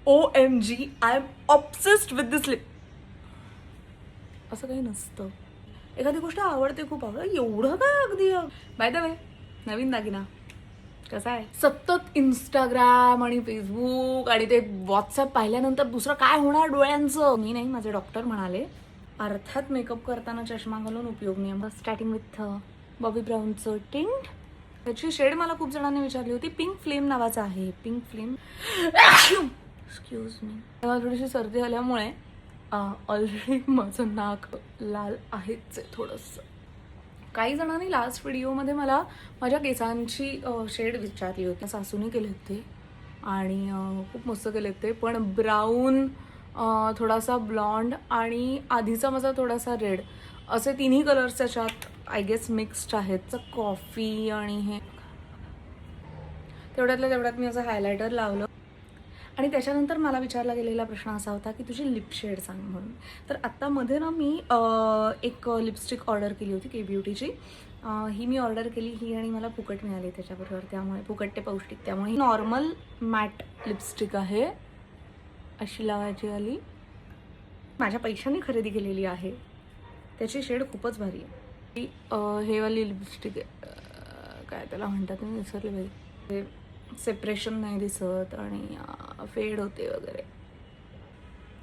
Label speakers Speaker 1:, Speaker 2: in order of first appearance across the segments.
Speaker 1: OMG, I am obsessed with this lip. असं काही नसतं. एखादी गोष्ट आवडते, खूप आवडते, एवढं काय अगदी. बाय द वे, नवीन दागिना कसा आहे? सतत इंस्टाग्राम आणि फेसबुक आणि ते व्हॉट्सअप पाहिल्यानंतर दुसरं काय होणार डोळ्यांचं? मी नाही, माझे डॉक्टर म्हणाले अर्थात मेकअप करताना चष्मा घालून उपयोग नाही. स्टार्टिंग विथ बॉबी ब्राऊनचं टिंट. त्याची शेड मला खूप जणांनी विचारली होती. पिंक फ्लेम नावाचा आहे. Pink flame. Excuse me. तेव्हा थोडीशी सर्दी आल्यामुळे ऑलरेडी माझं नाक लाल आहेच आहे थोडंसं. काही जणांनी लास्ट व्हिडिओमध्ये मला माझ्या केसांची शेड विचारली होती. सासूने केले होते आणि खूप मस्त केले ते. पण ब्राऊन, थोडासा ब्लॉन्ड आणि आधीचा माझा थोडासा रेड, असे तिन्ही कलर्स त्याच्यात आय गेस मिक्स्ड आहेत. कॉफी आणि हे तेवढ्यातल्या तेवढ्यात मी असं हायलायटर लावलं. आणि त्याच्यानंतर मला विचारला गेलेला प्रश्न असा होता की तुझी लिप शेड सांग म्हणून. तर आत्ता मध्ये ना मी एक लिपस्टिक ऑर्डर केली होती के ब्युटीची. ही मी ऑर्डर केली, ही आणि मला फुकट मिळाली त्याच्याबरोबर, त्यामुळे फुकट ते पौष्टिक. त्यामुळे ही नॉर्मल मॅट लिपस्टिक आहे, अशी लावायची आली. माझ्या पैशांनी खरेदी केलेली आहे. त्याची शेड खूपच भारी आहे. हे वाली लिपस्टिक काय त्याला म्हणतात मी विसरले बाई. सेपरेशन नाही दिसत आणि फेड होते वगैरे.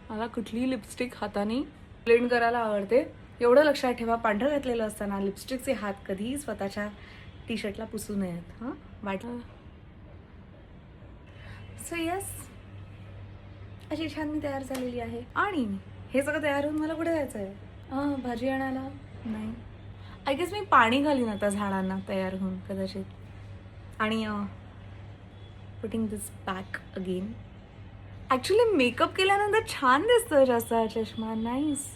Speaker 1: मला कुठलीही लिपस्टिक हाताने ब्लेंड करायला आवडते. एवढं लक्षात ठेवा, पांढरं घातलेलं असताना लिपस्टिकचे हात कधीही स्वतःच्या टी शर्टला पुसू नयेत. हां, वाटलं. सो यस, अशी छान मी तयार झालेली आहे. आणि हे सगळं तयार होऊन मला कुठे जायचं आहे? भाजी आणायला नाही. आय गेस मी पाणी घालीन आता झाडांना तयार होऊन कदाचित. आणि पुटिंग दिस बॅक अगेन. ॲक्च्युली मेकअप केल्यानंतर छान दिसतं जास्त हा चष्मा. नाईस.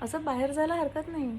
Speaker 1: असं बाहेर जायला हरकत नाही.